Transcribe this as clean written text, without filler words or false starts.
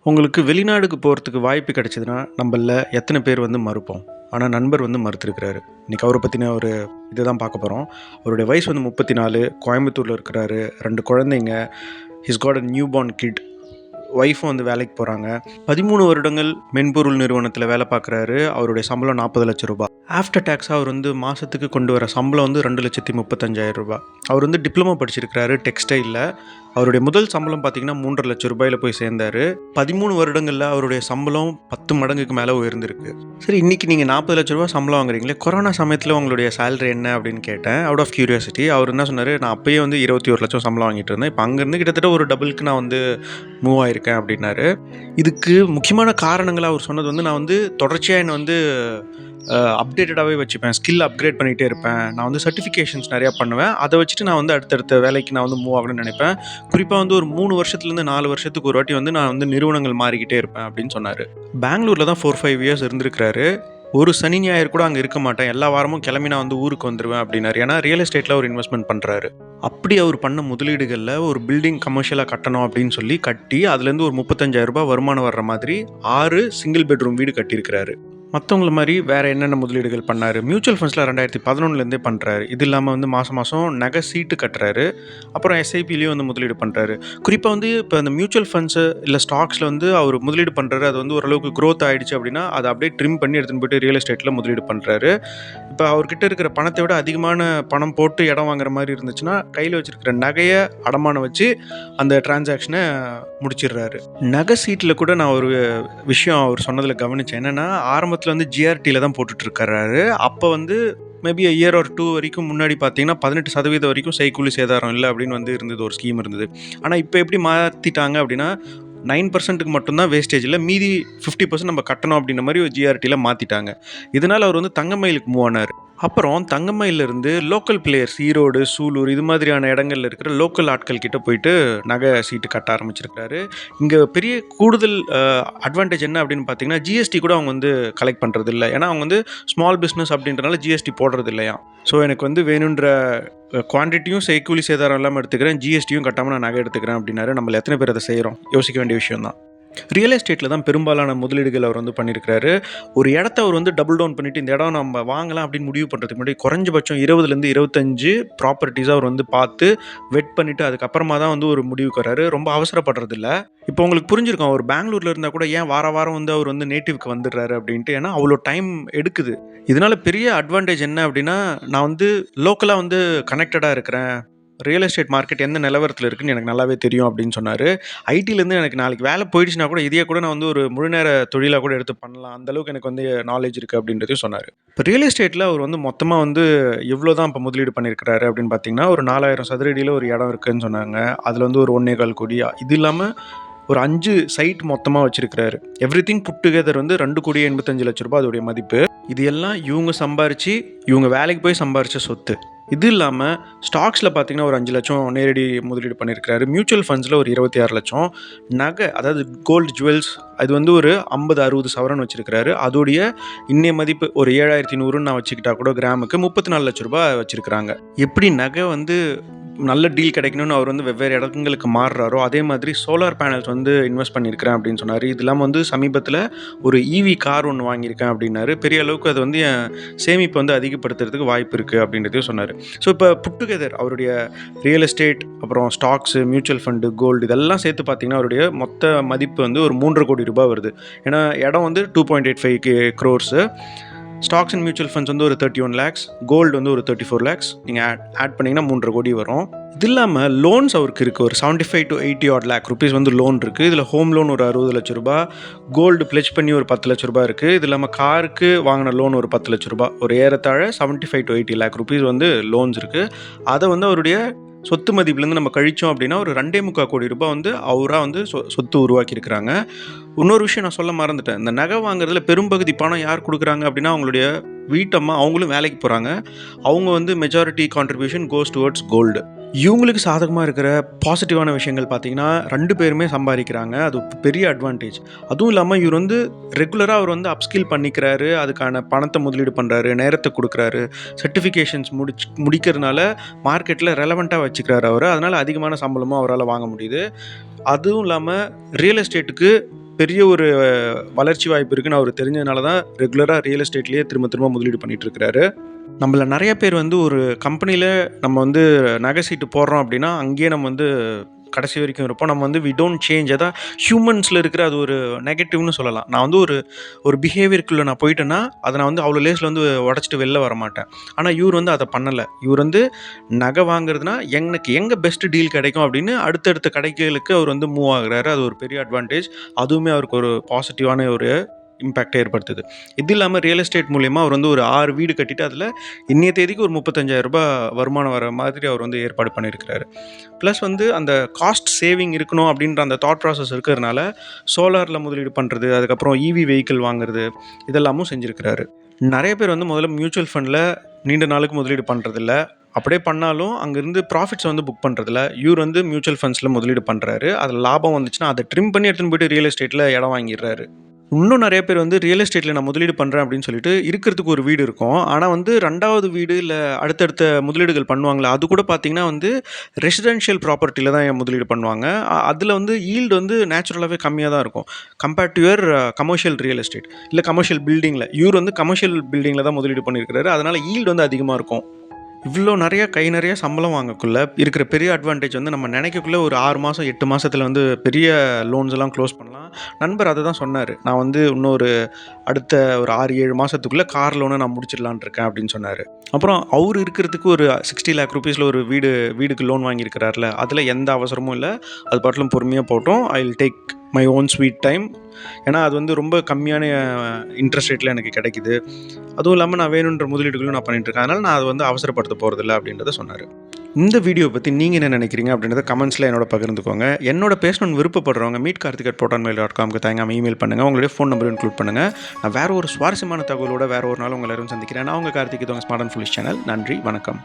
உங்களுக்கு வெளிநாடுக்கு போறதுக்கு வாய்ப்பு கிடைச்சதுன்னா, நம்பள்ல எத்தன பேர் வந்து மறுப்போம்? ஆனா நண்பர் வந்து மறுத்திருக்கிறாரு. இன்னைக்கு அவர பத்தின ஒரு இத தான் பார்க்க போறோம். அவருடைய வயசு வந்து 34, கோயம்புத்தூர்ல இருக்கிறாரு. 2 குழந்தைங்க. His got a newborn kid. ஒய்ஃபும் வந்து வேலைக்கு போறாங்க. 13 வருடங்கள் மென்பொருள் நிறுவனத்தில வேலை பார்க்குறாரு. அவருடைய சம்பளம் ரூ. 40,00,000. ஆஃப்டர் டாக்ஸா அவர் வந்து மாசத்துக்கு கொண்டு வர சம்பளம் வந்து ரூ. 2,35,000. அவர் வந்து டிப்ளமோ படிச்சிருக்கிறாரு டெக்ஸ்டைல்ல. அவருடைய முதல் சம்பளம் பார்த்தீங்கன்னா, ரூ. 3,50,000ல போய் சேர்ந்தாரு. 13 வருடங்கள்ல அவருடைய சம்பளம் 10 மடங்குக்கு மேல உயர்ந்திருக்கு. சரி, இன்னைக்கு நீங்க ரூ. 40,00,000 சம்பளம் வாங்குறீங்களே, கொரோனா சமயத்தில உங்களுடைய சேலரி என்ன அப்படின்னு கேட்டேன். Out of curiosity. அவர் என்ன சொன்னாரு, நான் அப்பயே வந்து 21,00,000 சம்பளம் வாங்கிட்டு இருந்தேன். இப்ப அங்கருந்து கிட்டத்தட்ட ஒரு டபுள்க்கு நான் வந்து மூவ் ஆயிருக்கேன் அப்படின்னாரு. இதுக்கு முக்கியமான காரணங்களா அவர் சொன்னது வந்து, நான் வந்து தொடர்ச்சியா என்ன வந்து அப்டேட்டடாவே வச்சுப்பேன். ஸ்கில் அப்கிரேட் பண்ணிட்டே இருப்பேன். நான் வந்து சர்டிஃபிகேஷன்ஸ் நெறையா பண்ணுவேன். அத வச்சுட்டு நான் வந்து அடுத்தடுத்த வேலைக்கு நான் வந்து மூவ் ஆகணும்னு நெனைப்பேன். குறிப்பா வந்து ஒரு 3 வருஷத்துலேருந்து 4 வருஷத்துக்கு ஒரு வாட்டி வந்து நான் வந்து நிறுவனங்கள் மாறிக்கிட்டே இருப்பேன் அப்படின்னு சொன்னாரு. பெங்களூர்ல தான் 4, 5 இயர்ஸ் இருந்திருக்கிறாரு. ஒரு சனி, ஞாயிறு கூட அங்க இருக்க மாட்டேன். எல்லா வாரமும் கிளம்பி நான் வந்து ஊருக்கு வந்துருவேன் அப்படின்னாரு. ஏன்னா ரியல் எஸ்டேட்ல அவர் இன்வெஸ்ட்மென்ட் பண்றாரு. அப்படி அவர் பண்ண முதலீடுகள்ல ஒரு பில்டிங் கமர்ஷியலா கட்டணும் அப்படின்னு சொல்லி கட்டி, அதுலேருந்து ஒரு ரூ. 35,000 வருமானம் வர்ற மாதிரி 6 சிங்கிள் பெட்ரூம் வீடு கட்டியிருக்கிறாரு. மத்தவங்கள மாரி வேற என்னென்ன முதலீடுகள் பண்ணாரு? மியூச்சுவல் ஃபண்ட்ஸ்ல 2011லேருந்தே பண்றாரு. இது இல்லாம வந்து மாசம் மாசம் நகை சீட்டு கட்டுறாரு. அப்புறம் எஸ்ஐபிலயும் வந்து முதலீடு பண்றாரு. குறிப்பா வந்து இப்ப இந்த மியூச்சுவல் ஃபண்ட்ஸ் இல்ல ஸ்டாக்ஸ்ல வந்து அவர் முதலீடு பண்றாரு. அது வந்து ஓரளவுக்கு குரோத் ஆயிடுச்சு அப்படின்னா, அத அப்படியே ட்ரிம் பண்ணி எடுத்துன்னு போயிட்டு ரியல் எஸ்டேட்ல முதலீடு பண்றாரு. இப்ப அவர்கிட்ட இருக்கிற பணத்தை விட அதிகமான பணம் போட்டு இடம் வாங்குற மாரி இருந்துச்சுன்னா, கையில வச்சிருக்கிற நகைய அடமானம் வச்சு அந்த டிரான்சாக்ஷன முடிச்சிடுறாரு. நகை சீட்ல கூட நான் ஒரு விஷயம் அவர் சொன்னதுல கவனிச்சேன். என்னன்னா, ஆரம்பத்துல வந்து ஜிஆர்டில தான் போட்டுட்டு இருக்கிறாரு. அப்ப வந்து மேபி a இயர் ஆர் 2 வரைக்கும் முன்னாடி பார்த்தீங்கன்னா, 18% வரைக்கும் செய்கூலி சேதாரம் இல்ல அப்படின்னு வந்து இருந்தது. ஒரு ஸ்கீம் இருந்தது. ஆனா இப்ப எப்படி மாத்திட்டாங்க அப்படின்னா, 9%க்கு மட்டும் தான் வேஸ்டேஜ் இல்ல. மீதி 50% நம்ம கட்டணும் அப்படின்ற மாரி ஒரு ஜிஆர்டில மாத்திட்டாங்க. இதனால அவர் வந்து தங்கமயிலுக்கு மூவ் ஆனாரு. அப்புறம் தங்கமயில்ல இருந்து லோக்கல் பிளேயர்ஸ் ஈரோடு, சூலூர் இது மாதிரியான இடங்கள்ல இருக்கிற லோக்கல் ஆட்கள் கிட்ட போயிட்டு நகை சீட்டு கட்ட ஆரம்பிச்சிருக்காரு. இங்க பெரிய கூடுதல் அட்வான்டேஜ் என்ன அப்படின்னு பார்த்தீங்கன்னா, ஜிஎஸ்டி கூட அவங்க வந்து கலெக்ட் பண்றது இல்ல. ஏன்னா அவங்க வந்து ஸ்மால் பிசினஸ் அப்படின்றனால ஜிஎஸ்டி போடுறது இல்லையாம். ஸோ எனக்கு வந்து வேணுன்ற குவான்டிட்டியும் செய்கூலி சேதாரம் இல்லாம எடுத்துக்கிறேன். ஜிஎஸ்டியும் கட்டாம நான் நகை எடுத்துக்கிறேன் அப்படின்னாரு. நம்மள எத்தனை பேர் அத செய்றோம்? யோசிக்க வேண்டிய விஷயம் தான். ரியல் எஸ்டேட்ல தான் பெரும்பாலான முதலீடுகள் அவர் வந்து பண்ணியிருக்கிறாரு. ஒரு இடத்த அவர் வந்து டபுள் டவுன் பண்ணிட்டு, இந்த இடம் நம்ம வாங்கலாம் அப்படின்னு முடிவு பண்றதுக்கு முன்னாடி குறைஞ்சபட்சம் 20லேருந்து 25 ப்ராப்பர்ட்டீஸ அவர் வந்து பார்த்து, வெட் பண்ணிட்டு அதுக்கப்புறமா தான் வந்து ஒரு முடிவுக்கு வராரு. ரொம்ப அவசரப்படுறது இல்ல. இப்போ உங்களுக்கு புரிஞ்சிருக்கும். அவர் பெங்களூர்ல இருந்தா கூட ஏன் வார வாரம் வந்து அவர் வந்து நேட்டிவ்க்கு வந்துடுறாரு அப்படின்ட்டு. ஏன்னா அவ்வளோ டைம் எடுக்குது. இதனால பெரிய அட்வான்டேஜ் என்ன அப்படின்னா, நான் வந்து லோக்கலா வந்து கனெக்டடா இருக்கிறேன். ரியல் எஸ்டேட் மார்க்கெட் எந்த நிலவரத்துல இருக்குன்னு எனக்கு நல்லாவே தெரியும் அப்படின்னு சொன்னாரு. ஐடிலேருந்து எனக்கு நாளைக்கு வேலை போயிடுச்சுனா கூட, இதையே கூட நான் வந்து ஒரு முழு நேர தொழிலா கூட எடுத்து பண்ணலாம். அந்த அளவுக்கு எனக்கு வந்து நாலேட்ஜ் இருக்கு அப்படின்றதையும் சொன்னாரு. இப்ப ரியல் எஸ்டேட்ல அவர் வந்து மொத்தமா வந்து எவ்வளோ தான் இப்ப முதலீடு பண்ணியிருக்கிறாரு அப்படின்னு பார்த்தீங்கன்னா, ஒரு 4000 சதுர அடியில ஒரு இடம் இருக்குன்னு சொன்னாங்க. அதுல வந்து ஒரு 1,4 கோடி. இது இல்லாம ஒரு 5 சைட் மொத்தமா வச்சிருக்கிறாரு. எவ்ரிதிங் புட் டுகெதர் வந்து ரூ. 2,85,00,000 அதோடைய மதிப்பு. இது எல்லாம் இவங்க சம்பாரிச்சு, இவங்க வேலைக்கு போய் சம்பாரிச்ச சொத்து. இது இல்லாம ஸ்டாக்ஸ்ல பார்த்தீங்கன்னா, ஒரு 5,00,000 நேரடி முதலீடு பண்ணியிருக்கிறாரு. மியூச்சுவல் ஃபண்ட்ஸ்ல ஒரு 26,00,000. நகை அதாவது கோல்டு ஜுவல்ஸ் அது வந்து ஒரு 50, 60 சவரன் வச்சிருக்கிறாரு. அதோடைய இன்னைய மதிப்பு ஒரு 7,100ன்னு நான் வச்சுக்கிட்டா கூட கிராமுக்கு ரூ. 34,00,000 வச்சிருக்கிறாங்க. எப்படி நகை வந்து நல்ல டீல் கிடைக்கணும்னு அவர் வந்து வெவ்வேறு இடங்களுக்கு மாறுறாரோ, அதே மாதிரி சோலார் பேனல்ஸ் வந்து இன்வெஸ்ட் பண்ணியிருக்கிறேன் அப்படின்னு சொன்னாரு. இது இல்லாம வந்து சமீபத்தில ஒரு ஈவி கார் ஒண்ணு வாங்கியிருக்கேன் அப்படின்னாரு. பெரிய அளவுக்கு அது வந்து என் சேமிப்ப வந்து அதிகப்படுத்துறதுக்கு வாய்ப்பு இருக்கு அப்படின்றதையும் சொன்னாரு. ஸோ இப்ப புட் டுகெதர் அவருடைய ரியல் எஸ்டேட், அப்புறம் ஸ்டாக்ஸ், மியூச்சுவல் ஃபண்ட், கோல்டு இதெல்லாம் சேர்த்து பார்த்தீங்கன்னா, அவருடைய மொத்த மதிப்பு வந்து ஒரு ரூ. 3,50,00,000 வருது. ஏன்னா இடம் வந்து 2.85 crores. Stocks and mutual funds வந்து ஒரு 31 lakhs, கோல்டு வந்து ஒரு 34 lakhs. நீங்க ஆட் பண்ணீங்கன்னா 3,50,00,000 கோடி வரும். இது இல்லாம லோன்ஸ் அவருக்கு இருக்கு. ஒரு 75 to 80 odd lakh rupees வந்து லோன் இருக்கு. இதுல ஹோம் லோன் ஒரு 60,00,000, கோல்டு பிளெட்ஜ் பண்ணி ஒரு 10,00,000 இருக்கு. இது இல்லாம காருக்கு வாங்கின லோன் ஒரு 10,00,000. ஒரு ஏறத்தாழ 75 to 80 lakh rupees வந்து லோன்ஸ் இருக்கு. அத வந்து அவருடைய சொத்து மதிப்புலேருந்து நம்ம கழிச்சோம் அப்படின்னா, ஒரு 2.25 கோடி ரூபாய் வந்து அவரா வந்து சொத்து உருவாக்கி இருக்கிறாங்க. இன்னொரு விஷயம் நான் சொல்ல மறந்துட்டேன். இந்த நகை வாங்குறதுல பெரும்பகுதி பணம் யார் குடுக்குறாங்க அப்படின்னா, அவங்களுடைய வீட்டம்மா. அவங்களும் வேலைக்கு போறாங்க. அவங்க வந்து மெஜாரிட்டி கான்ட்ரிபியூஷன் கோஸ் டுவர்ட்ஸ் கோல்டு. இவங்களுக்கு சாதகமா இருக்கிற பாசிட்டிவான விஷயங்கள் பார்த்தீங்கன்னா, 2 பேருமே சம்பாதிக்கிறாங்க. அது பெரிய அட்வான்டேஜ். அதுவும் இல்லாம இவர் வந்து ரெகுலரா அவர் வந்து அப்ஸ்கில் பண்ணிக்கிறாரு. அதுக்கான பணத்த முதலீடு பண்றாரு. நேரத்த குடுக்குறாரு. சர்டிஃபிகேஷன்ஸ் முடிக்கிறதுனால மார்க்கெட்ல ரெலவென்ட்டா வச்சுக்கிறாரு அவர. அதனால அதிகமான சம்பளமும் அவரால வாங்க முடியுது. அதுவும் இல்லாம ரியல் எஸ்டேட்டுக்கு பெரிய ஒரு வளர்ச்சி வாய்ப்பு இருக்குன்னு அவருக்கு தெரிஞ்சதுனால தான் ரெகுலராக ரியல் எஸ்டேட்லேயே திரும்ப திரும்ப முதலீடு பண்ணிட்டு இருக்கிறாரு. நம்மள நெறைய பேர் வந்து ஒரு கம்பெனியில நம்ம வந்து நகை சீட்டு போடுறோம் அப்படின்னா, அங்கேயே நம்ம வந்து கடைசி வரைக்கும் இருப்போம். நம்ம வந்து வி டோன்ட் சேஞ்ச். அதான் ஹியூமன்ஸ்ல இருக்கிற அது ஒரு நெகட்டிவ்னு சொல்லலாம். நான் வந்து ஒரு ஒரு பிஹேவியர்க்குள்ள நான் போயிட்டேன்னா, அத நான் வந்து அவ்வளோ லேஸ்ல வந்து உடைச்சிட்டு வெளில வரமாட்டேன். ஆனா இவரு வந்து அத பண்ணல. இவரு வந்து நகை வாங்குறதுனா, எனக்கு எங்க பெஸ்ட் டீல் கிடைக்கும் அப்படின்னு அடுத்தடுத்த கடைகளுக்கு அவர் வந்து மூவ் ஆகுறாரு. அது ஒரு பெரிய அட்வான்டேஜ். அதுவுமே அவருக்கு ஒரு பாசிட்டிவான ஒரு இம்பேக்ட்ட ஏற்படுத்துது. இது இல்லாம ரியல் எஸ்டேட் மூலியமா அவர் வந்து ஒரு 6 வீடு கட்டிட்டு, அதில இன்னைய தேதிக்கு ஒரு ரூ. 35,000 வருமானம் வர மாதிரி அவர் வந்து ஏற்பாடு பண்ணியிருக்கிறாரு. ப்ளஸ் வந்து அந்த காஸ்ட் சேவிங் இருக்கணும் அப்படின்ற அந்த தாட் ப்ராசஸ் இருக்கிறதுனால, சோலார்ல முதலீடு பண்றது, அதுக்கப்புறம் ஈவி வெஹிக்கிள் வாங்குறது, இதெல்லாமும் செஞ்சிருக்கிறாரு. நெறைய பேர் வந்து முதல்ல மியூச்சுவல் ஃபண்ட்ல நீண்ட நாளுக்கு முதலீடு பண்றதில்ல. அப்படியே பண்ணாலும் அங்கருந்து ப்ராஃபிட்ஸ் வந்து புக் பண்றதில்ல. இவரு வந்து மியூச்சுவல் ஃபண்ட்ஸ்ல முதலீடு பண்றாரு. அதில லாபம் வந்துச்சுன்னா, அத ட்ரிம் பண்ணி எடுத்துன்னு போயிட்டு ரியல் எஸ்டேட்ல இடம் வாங்கிர்றாரு. இன்னும் நெறைய பேர் வந்து ரியல் எஸ்டேட்ல நான் முதலீடு பண்றேன் அப்படின்னு சொல்லிட்டு, இருக்கிறதுக்கு ஒரு வீடு இருக்கும். ஆனா வந்து 2வது வீடு இல்ல அடுத்தடுத்த முதலீடுகள் பண்ணுவாங்கல்ல, அது கூட பார்த்தீங்கன்னா வந்து ரெசிடென்ஷியல் ப்ராப்பர்ட்டில தான் முதலீடு பண்ணுவாங்க. அதில வந்து ஈல்டு வந்து நேச்சுரலாவே கம்மியா தான் இருக்கும். Compared two your commercial real estate இல்ல கமர்ஷியல் பில்டிங்ல. இவரு வந்து கமர்ஷியல் பில்டிங்ல தான் முதலீடு பண்ணியிருக்கிறாரு. அதனால ஈல்டு வந்து அதிகமா இருக்கும். இவ்ளோ நெறைய கை நெறைய சம்பளம் வாங்கக்குள்ள இருக்கிற பெரிய அட்வான்டேஜ் வந்து நம்ம நெனைக்கக்குள்ள ஒரு 6 மாசம், 8 மாசத்துல வந்து பெரிய லோன்ஸ் எல்லாம் க்ளோஸ் பண்ணலாம். நண்பர் அத தான் சொன்னாரு. நான் வந்து இன்னும் ஒரு அடுத்த ஒரு 6, 7 மாசத்துக்குள்ள கார் லோன நான் முடிச்சிடலான்னு இருக்கேன் அப்படின்னு சொன்னாரு. அப்புறம் அவரு இருக்கிறதுக்கு ஒரு 60 லேக் ரூப்பீஸ்ல ஒரு வீடுக்கு லோன் வாங்கியிருக்கிறார்ல, அதுல எந்த அவசரமும் இல்ல. அது பாட்டுலும் பொறுமையா போட்டும். I will take my own sweet time. ஏன்னா அது வந்து ரொம்ப கம்மியான இன்ட்ரெஸ்ட் ரேட்ல எனக்கு கிடைக்குது. அதுவும் இல்லாம நான் வேணுன்ற முதலீடுகளும் நான் பண்ணிட்டு இருக்கேன். அதனால நான் அத வந்து அவசரப்படுத்த போறதில்ல அப்படின்றத சொன்னாரு. இந்த வீடியோ பத்தி நீங்க என்ன நினைக்கிறீங்க அப்படின்றத கமெண்ட்ஸ்ல என்னோட பகிர்ந்துக்கோங்க. என்னோட பேசணும்னு விருப்பப்படுறவங்க meetkarthik@protonmail.com தயங்காம இமெயில் பண்ணுங்க. உங்களுடைய ஃபோன் நம்பரும் இன்க்ளூட் பண்ணுங்க. நான் வேற ஒரு சுவாரஸ்யமான தகவலோட வேற ஒரு நாள் உங்கள எல்லாரும் சந்திக்கிறேன். நான் உங்க கார்த்திக். இது உங்க ஸ்மார்ட் அண்ட் ஃபுல்லிஷ் சேனல். நன்றி, வணக்கம்.